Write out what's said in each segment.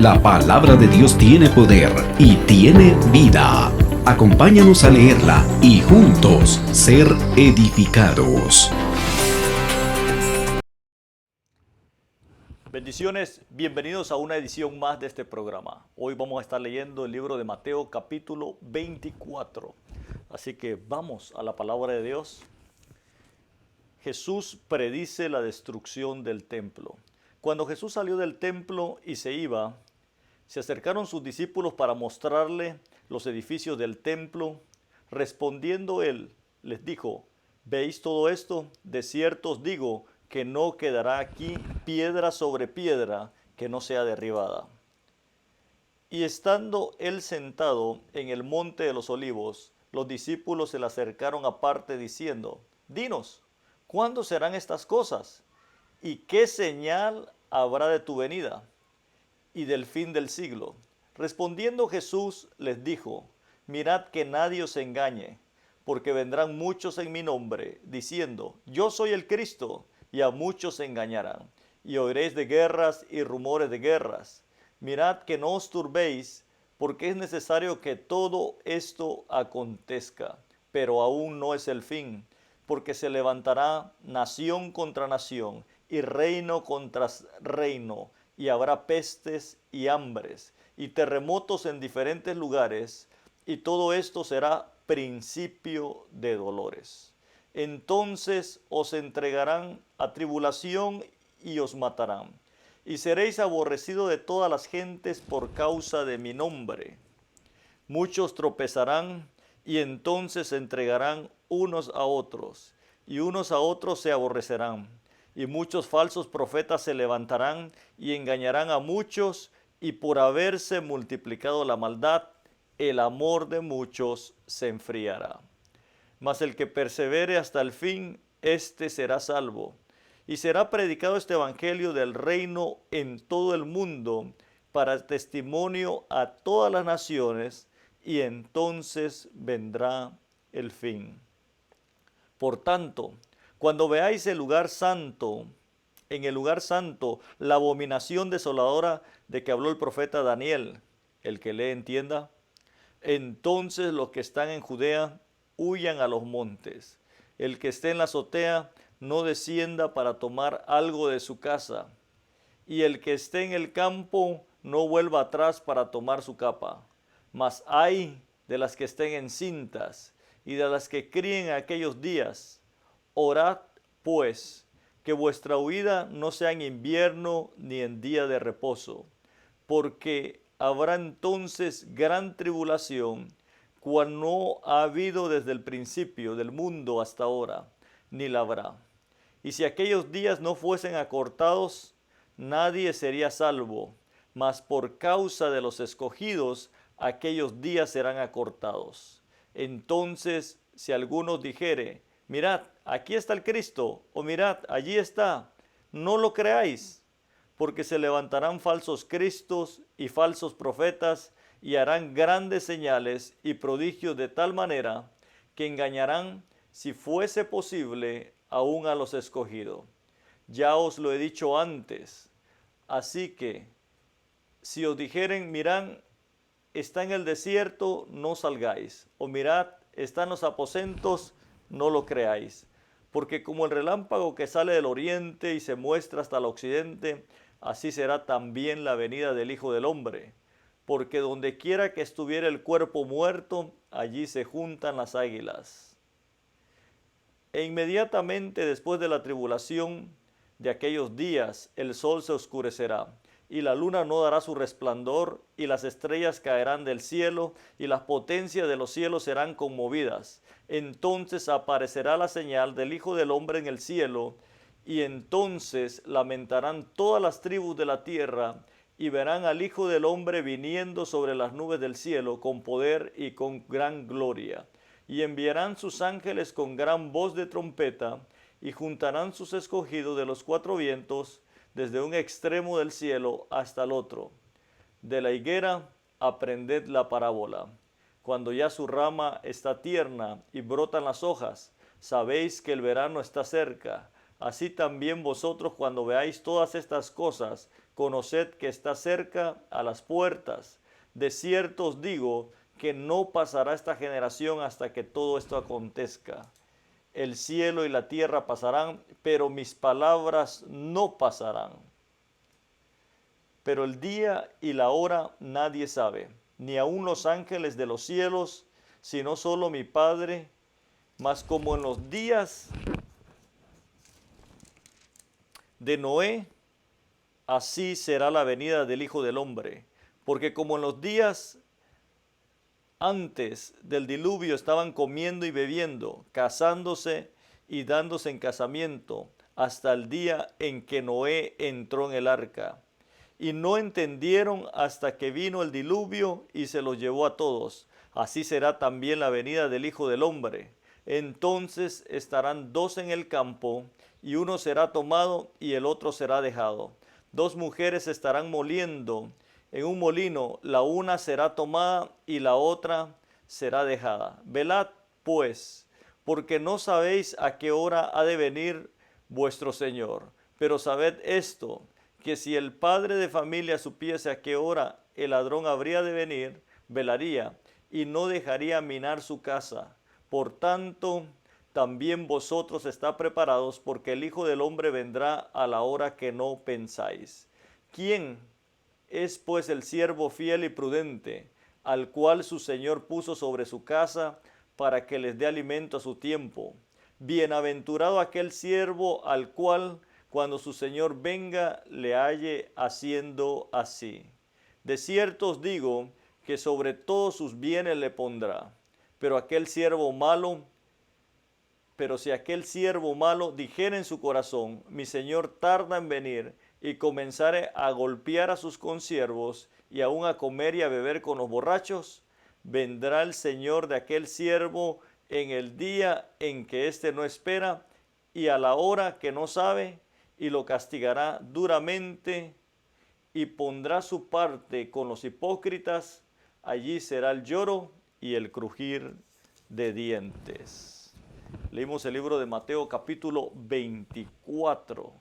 La palabra de Dios tiene poder y tiene vida. Acompáñanos a leerla y juntos ser edificados. Bendiciones, bienvenidos a una edición más de este programa. Hoy vamos a estar leyendo el libro de Mateo capítulo 24. Así que vamos a la palabra de Dios. Jesús predice la destrucción del templo. Cuando Jesús salió del templo y se iba, se acercaron sus discípulos para mostrarle los edificios del templo. Respondiendo él, les dijo: ¿veis todo esto? De cierto os digo que no quedará aquí piedra sobre piedra que no sea derribada. Y estando él sentado en el monte de los olivos, los discípulos se le acercaron aparte diciendo: Dinos, ¿cuándo serán estas cosas? ¿Y qué señal habrá de tu venida y del fin del siglo? Respondiendo Jesús les dijo: mirad que nadie os engañe, porque vendrán muchos en mi nombre, diciendo: yo soy el Cristo, y a muchos se engañarán. Y oiréis de guerras y rumores de guerras. Mirad que no os turbéis, porque es necesario que todo esto acontezca, pero aún no es el fin, porque se levantará nación contra nación, y reino contra reino, y habrá pestes y hambres, y terremotos en diferentes lugares, y todo esto será principio de dolores. Entonces os entregarán a tribulación y os matarán, y seréis aborrecidos de todas las gentes por causa de mi nombre. Muchos tropezarán, y entonces se entregarán unos a otros, y unos a otros se aborrecerán. Y muchos falsos profetas se levantarán y engañarán a muchos, y por haberse multiplicado la maldad, el amor de muchos se enfriará. Mas el que persevere hasta el fin, éste será salvo. Y será predicado este evangelio del reino en todo el mundo, para testimonio a todas las naciones, y entonces vendrá el fin. Por tanto, cuando veáis el lugar santo, en el lugar santo, la abominación desoladora de que habló el profeta Daniel, el que lee entienda, entonces los que están en Judea huyan a los montes. El que esté en la azotea no descienda para tomar algo de su casa, y el que esté en el campo no vuelva atrás para tomar su capa. Mas ay de las que estén encintas y de las que críen aquellos días. Orad, pues, que vuestra huida no sea en invierno ni en día de reposo, porque habrá entonces gran tribulación, cual no ha habido desde el principio del mundo hasta ahora, ni la habrá. Y si aquellos días no fuesen acortados, nadie sería salvo, mas por causa de los escogidos, aquellos días serán acortados. Entonces, si alguno dijere: mirad, aquí está el Cristo, o mirad, allí está, no lo creáis, porque se levantarán falsos cristos y falsos profetas, y harán grandes señales y prodigios de tal manera que engañarán, si fuese posible, aún a los escogidos. Ya os lo he dicho antes. Así que, si os dijeren: mirad, está en el desierto, no salgáis, o mirad, está en los aposentos, no lo creáis. Porque como el relámpago que sale del oriente y se muestra hasta el occidente, así será también la venida del Hijo del Hombre. Porque donde quiera que estuviera el cuerpo muerto, allí se juntan las águilas. E inmediatamente después de la tribulación de aquellos días, el sol se oscurecerá, y la luna no dará su resplandor, y las estrellas caerán del cielo, y las potencias de los cielos serán conmovidas. Entonces aparecerá la señal del Hijo del Hombre en el cielo, y entonces lamentarán todas las tribus de la tierra, y verán al Hijo del Hombre viniendo sobre las nubes del cielo con poder y con gran gloria. Y enviarán sus ángeles con gran voz de trompeta, y juntarán sus escogidos de los cuatro vientos, desde un extremo del cielo hasta el otro. De la higuera aprended la parábola. Cuando ya su rama está tierna y brotan las hojas, sabéis que el verano está cerca. Así también vosotros, cuando veáis todas estas cosas, conoced que está cerca a las puertas. De cierto os digo que no pasará esta generación hasta que todo esto acontezca. El cielo y la tierra pasarán, pero mis palabras no pasarán. Pero el día y la hora nadie sabe, ni aun los ángeles de los cielos, sino solo mi Padre. Mas como en los días de Noé, así será la venida del Hijo del Hombre. Porque como en los días antes del diluvio estaban comiendo y bebiendo, casándose y dándose en casamiento, hasta el día en que Noé entró en el arca. Y no entendieron hasta que vino el diluvio y se los llevó a todos. Así será también la venida del Hijo del Hombre. Entonces estarán dos en el campo, y uno será tomado y el otro será dejado. Dos mujeres estarán moliendo en un molino, la una será tomada y la otra será dejada. Velad, pues, porque no sabéis a qué hora ha de venir vuestro Señor. Pero sabed esto, que si el padre de familia supiese a qué hora el ladrón habría de venir, velaría y no dejaría minar su casa. Por tanto, también vosotros está preparados, porque el Hijo del Hombre vendrá a la hora que no pensáis. ¿Quién es pues el siervo fiel y prudente, al cual su Señor puso sobre su casa para que les dé alimento a su tiempo? Bienaventurado aquel siervo al cual, cuando su Señor venga, le halle haciendo así. De cierto os digo que sobre todos sus bienes le pondrá. Pero si aquel siervo malo dijera en su corazón, mi Señor tarda en venir, y comenzare a golpear a sus consiervos, y aun a comer y a beber con los borrachos, vendrá el Señor de aquel siervo en el día en que éste no espera, y a la hora que no sabe, y lo castigará duramente, y pondrá su parte con los hipócritas. Allí será el lloro y el crujir de dientes. Leímos el libro de Mateo capítulo 24,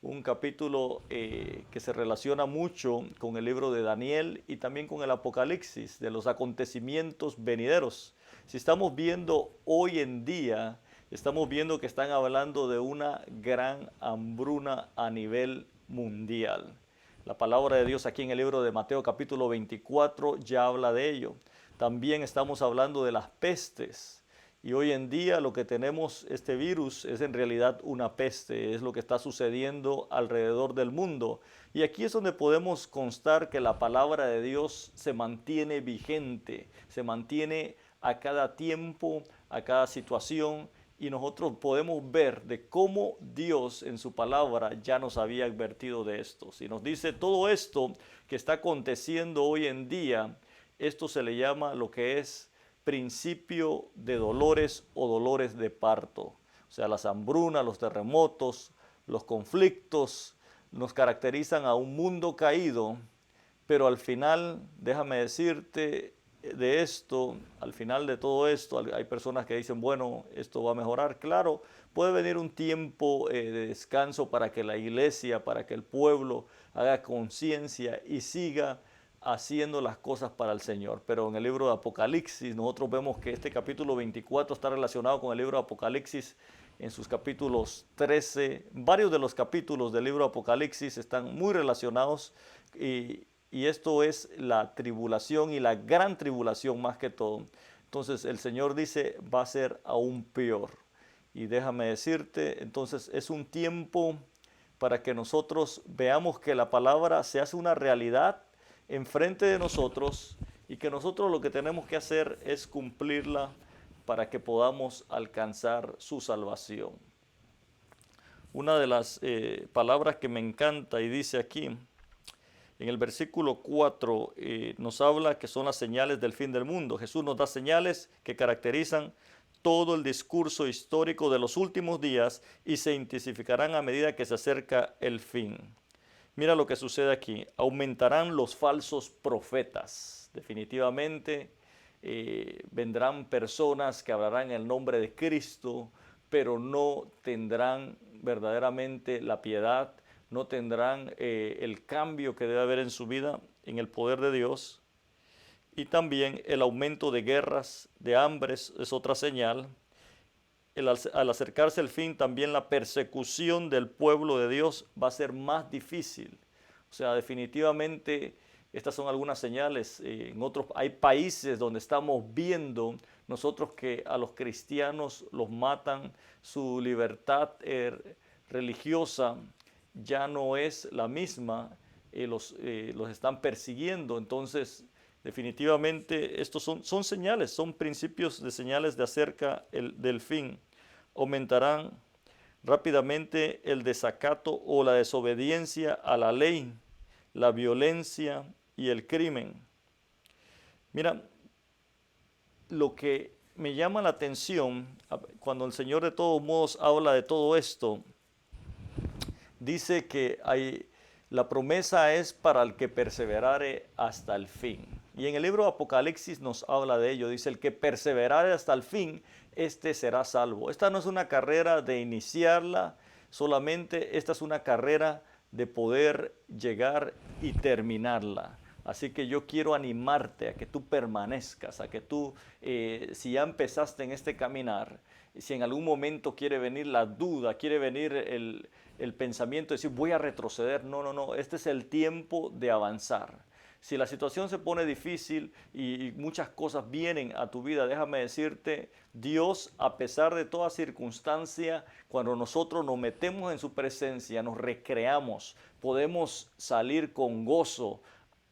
un capítulo que se relaciona mucho con el libro de Daniel y también con el Apocalipsis, de los acontecimientos venideros. Si estamos viendo hoy en día, estamos viendo que están hablando de una gran hambruna a nivel mundial. La palabra de Dios aquí en el libro de Mateo capítulo 24 ya habla de ello. También estamos hablando de las pestes. Y hoy en día lo que tenemos, este virus, es en realidad una peste, es lo que está sucediendo alrededor del mundo. Y aquí es donde podemos constar que la palabra de Dios se mantiene vigente, se mantiene a cada tiempo, a cada situación, y nosotros podemos ver de cómo Dios en su palabra ya nos había advertido de esto. Si nos dice todo esto que está aconteciendo hoy en día, esto se le llama lo que es principio de dolores o dolores de parto. O sea, las hambrunas, los terremotos, los conflictos nos caracterizan a un mundo caído, pero al final, déjame decirte de esto, al final de todo esto, hay personas que dicen, bueno, esto va a mejorar. Claro, puede venir un tiempo de descanso para que la iglesia, para que el pueblo haga conciencia y siga haciendo las cosas para el Señor. Pero en el libro de Apocalipsis nosotros vemos que este capítulo 24 está relacionado con el libro de Apocalipsis en sus capítulos 13. Varios de los capítulos del libro de Apocalipsis están muy relacionados y esto es la tribulación y la gran tribulación más que todo. Entonces el Señor dice va a ser aún peor. Y déjame decirte, entonces es un tiempo para que nosotros veamos que la palabra se hace una realidad enfrente de nosotros y que nosotros lo que tenemos que hacer es cumplirla para que podamos alcanzar su salvación. Una de las palabras que me encanta y dice aquí, en el versículo 4 nos habla que son las señales del fin del mundo. Jesús nos da señales que caracterizan todo el discurso histórico de los últimos días y se intensificarán a medida que se acerca el fin. Mira lo que sucede aquí. Aumentarán los falsos profetas. Definitivamente vendrán personas que hablarán en el nombre de Cristo, pero no tendrán verdaderamente la piedad, no tendrán el cambio que debe haber en su vida en el poder de Dios. Y también el aumento de guerras, de hambres, es otra señal. Al acercarse el fin, también la persecución del pueblo de Dios va a ser más difícil. O sea, definitivamente estas son algunas señales. Hay países donde estamos viendo nosotros que a los cristianos los matan, su libertad religiosa ya no es la misma, los están persiguiendo. Entonces, definitivamente estos son señales, son principios de señales de acerca del fin. Aumentarán rápidamente el desacato o la desobediencia a la ley, la violencia y el crimen. Mira, lo que me llama la atención cuando el Señor de todos modos habla de todo esto, dice que la promesa es para el que perseverare hasta el fin. Y en el libro de Apocalipsis nos habla de ello. Dice, el que perseverare hasta el fin, este será salvo. Esta no es una carrera de iniciarla solamente, esta es una carrera de poder llegar y terminarla. Así que yo quiero animarte a que tú permanezcas, a que tú, si ya empezaste en este caminar, si en algún momento quiere venir la duda, quiere venir el pensamiento de decir voy a retroceder, no, este es el tiempo de avanzar. Si la situación se pone difícil y muchas cosas vienen a tu vida, déjame decirte, Dios, a pesar de toda circunstancia, cuando nosotros nos metemos en su presencia, nos recreamos, podemos salir con gozo,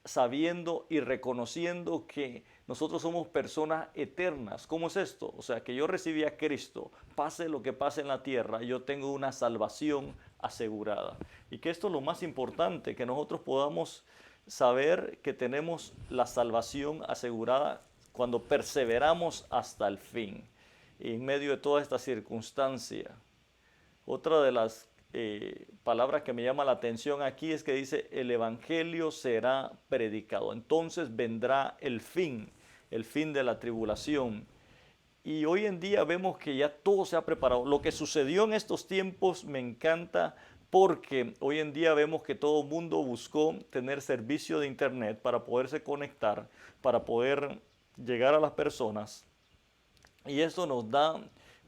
sabiendo y reconociendo que nosotros somos personas eternas. ¿Cómo es esto? O sea, que yo recibí a Cristo, pase lo que pase en la tierra, yo tengo una salvación asegurada. Y que esto es lo más importante, que nosotros podamos saber que tenemos la salvación asegurada cuando perseveramos hasta el fin, en medio de toda esta circunstancia. Otra de las palabras que me llama la atención aquí es que dice, el evangelio será predicado. Entonces vendrá el fin de la tribulación. Y hoy en día vemos que ya todo se ha preparado. Lo que sucedió en estos tiempos me encanta porque hoy en día vemos que todo el mundo buscó tener servicio de internet para poderse conectar, para poder llegar a las personas. Y esto nos da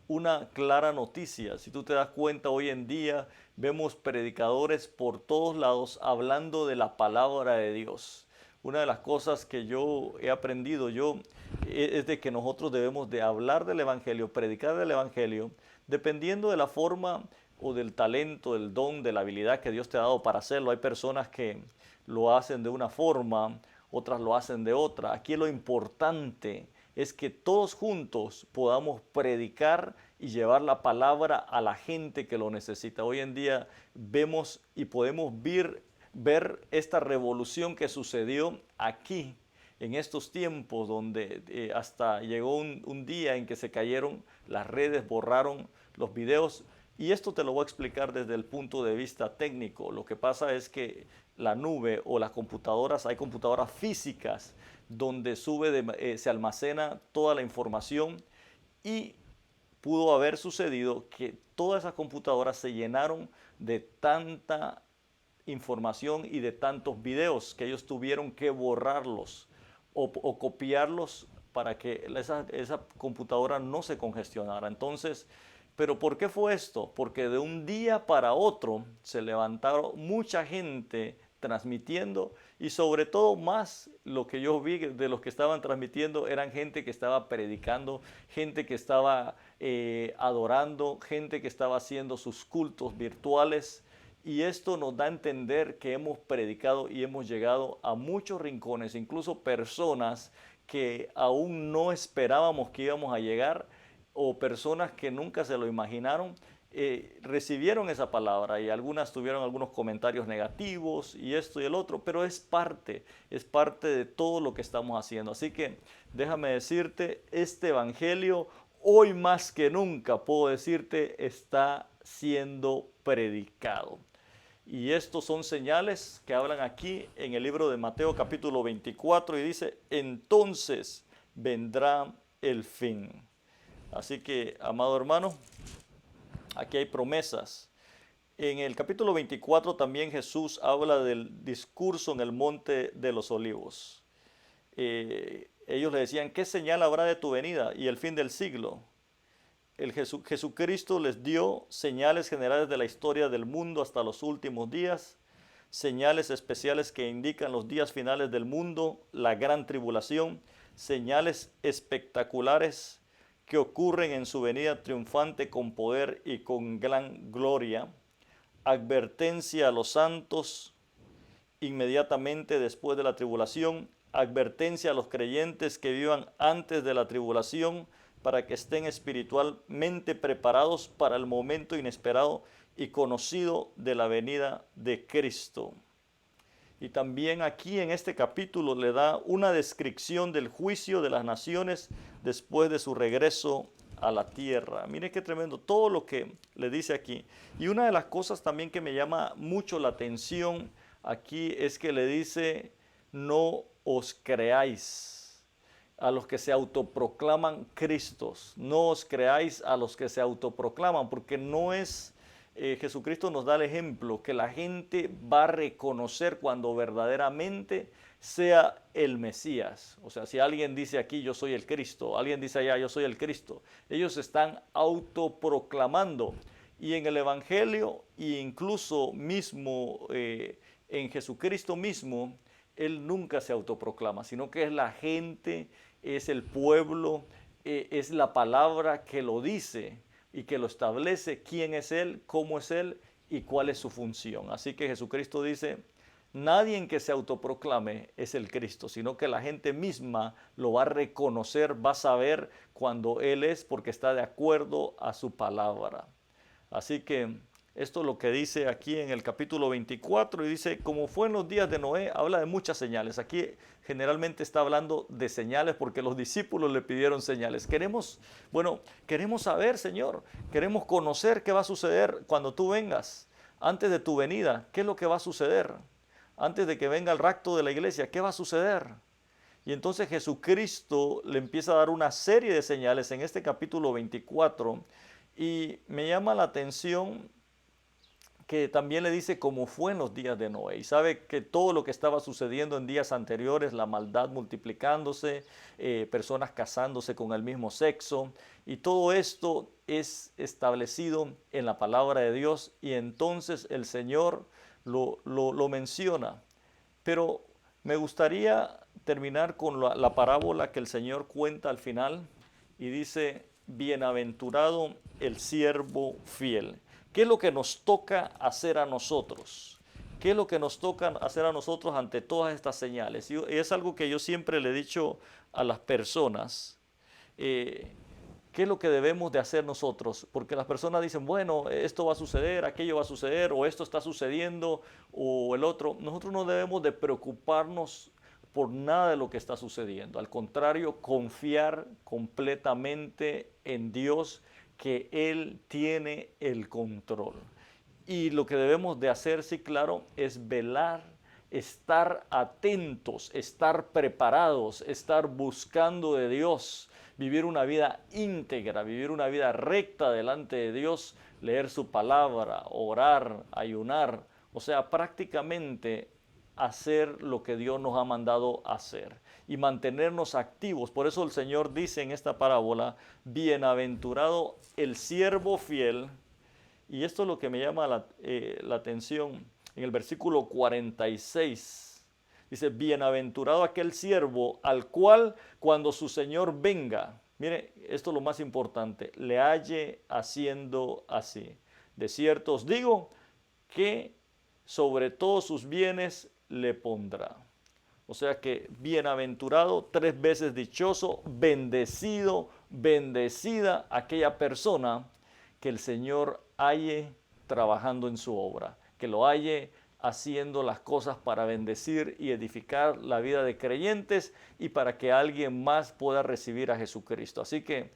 una clara noticia. Si tú te das cuenta, hoy en día vemos predicadores por todos lados hablando de la palabra de Dios. Una de las cosas que yo he aprendido es de que nosotros debemos de hablar del evangelio, predicar del evangelio, dependiendo de la forma o del talento, del don, de la habilidad que Dios te ha dado para hacerlo. Hay personas que lo hacen de una forma, otras lo hacen de otra. Aquí lo importante es que todos juntos podamos predicar y llevar la palabra a la gente que lo necesita. Hoy en día vemos y podemos ver esta revolución que sucedió aquí en estos tiempos donde hasta llegó un día en que se cayeron las redes, borraron los videos. Y esto te lo voy a explicar desde el punto de vista técnico. Lo que pasa es que la nube o las computadoras, hay computadoras físicas donde se almacena toda la información y pudo haber sucedido que todas esas computadoras se llenaron de tanta información y de tantos videos que ellos tuvieron que borrarlos o copiarlos para que esa computadora no se congestionara. Entonces, ¿pero por qué fue esto? Porque de un día para otro se levantaron mucha gente transmitiendo y sobre todo más lo que yo vi de los que estaban transmitiendo eran gente que estaba predicando, gente que estaba adorando, gente que estaba haciendo sus cultos virtuales. Y esto nos da a entender que hemos predicado y hemos llegado a muchos rincones, incluso personas que aún no esperábamos que íbamos a llegar o personas que nunca se lo imaginaron, recibieron esa palabra y algunas tuvieron algunos comentarios negativos y esto y el otro, pero es parte de todo lo que estamos haciendo. Así que déjame decirte, este evangelio hoy más que nunca, puedo decirte, está siendo predicado. Y estos son señales que hablan aquí en el libro de Mateo capítulo 24 y dice, entonces vendrá el fin. Así que, amado hermano, aquí hay promesas. En el capítulo 24 también Jesús habla del discurso en el monte de los olivos. Ellos le decían, ¿qué señal habrá de tu venida y el fin del siglo? Jesucristo les dio señales generales de la historia del mundo hasta los últimos días, señales especiales que indican los días finales del mundo, la gran tribulación, señales espectaculares que ocurren en su venida triunfante con poder y con gran gloria, advertencia a los santos inmediatamente después de la tribulación, advertencia a los creyentes que vivan antes de la tribulación para que estén espiritualmente preparados para el momento inesperado y conocido de la venida de Cristo. Y también aquí en este capítulo le da una descripción del juicio de las naciones después de su regreso a la tierra. Mire qué tremendo todo lo que le dice aquí. Y una de las cosas también que me llama mucho la atención aquí es que le dice, no os creáis a los que se autoproclaman Cristos, no os creáis a los que se autoproclaman, porque no es, Jesucristo nos da el ejemplo, que la gente va a reconocer cuando verdaderamente sea el Mesías. O sea, si alguien dice aquí yo soy el Cristo, alguien dice allá yo soy el Cristo, ellos están autoproclamando. Y en el Evangelio e incluso mismo en Jesucristo mismo, Él nunca se autoproclama, sino que es la gente, es el pueblo, es la palabra que lo dice y que lo establece quién es Él, cómo es Él y cuál es su función. Así que Jesucristo dice, nadie en que se autoproclame es el Cristo, sino que la gente misma lo va a reconocer, va a saber cuando Él es porque está de acuerdo a su palabra. Así que esto es lo que dice aquí en el capítulo 24 y dice, como fue en los días de Noé, habla de muchas señales. Aquí generalmente está hablando de señales porque los discípulos le pidieron señales. Queremos saber, Señor, queremos conocer qué va a suceder cuando tú vengas, antes de tu venida, qué es lo que va a suceder, antes de que venga el rapto de la iglesia, qué va a suceder. Y entonces Jesucristo le empieza a dar una serie de señales en este capítulo 24 y me llama la atención que también le dice cómo fue en los días de Noé. Y sabe que todo lo que estaba sucediendo en días anteriores, la maldad multiplicándose, personas casándose con el mismo sexo, y todo esto es establecido en la palabra de Dios, y entonces el Señor lo menciona. Pero me gustaría terminar con la parábola que el Señor cuenta al final, y dice, bienaventurado el siervo fiel. ¿Qué es lo que nos toca hacer a nosotros? ¿Qué es lo que nos toca hacer a nosotros ante todas estas señales? Y es algo que yo siempre le he dicho a las personas. ¿Qué es lo que debemos de hacer nosotros? Porque las personas dicen, bueno, esto va a suceder, aquello va a suceder, o esto está sucediendo, o el otro. Nosotros no debemos de preocuparnos por nada de lo que está sucediendo. Al contrario, confiar completamente en Dios, que Él tiene el control. Y lo que debemos de hacer, sí, claro, es velar, estar atentos, estar preparados, estar buscando de Dios, vivir una vida íntegra, vivir una vida recta delante de Dios, leer su palabra, orar, ayunar, o sea, prácticamente hacer lo que Dios nos ha mandado hacer y mantenernos activos. Por eso el Señor dice en esta parábola, bienaventurado el siervo fiel. Y esto es lo que me llama la atención en el versículo 46. Dice, bienaventurado aquel siervo al cual cuando su Señor venga, mire, esto es lo más importante, le halle haciendo así. De cierto os digo que sobre todos sus bienes le pondrá. O sea que bienaventurado, 3 veces dichoso, bendecido, bendecida aquella persona que el Señor halle trabajando en su obra, que lo halle haciendo las cosas para bendecir y edificar la vida de creyentes y para que alguien más pueda recibir a Jesucristo. Así que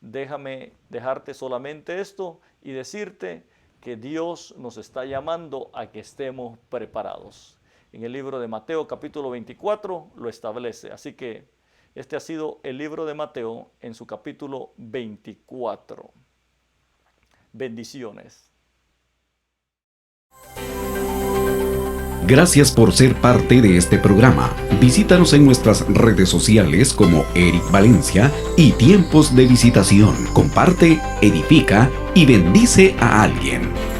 déjame dejarte solamente esto y decirte que Dios nos está llamando a que estemos preparados. En el libro de Mateo capítulo 24 lo establece. Así que este ha sido el libro de Mateo en su capítulo 24. Bendiciones. Gracias por ser parte de este programa. Visítanos en nuestras redes sociales como Eric Valencia y Tiempos de Visitación. Comparte, edifica y bendice a alguien.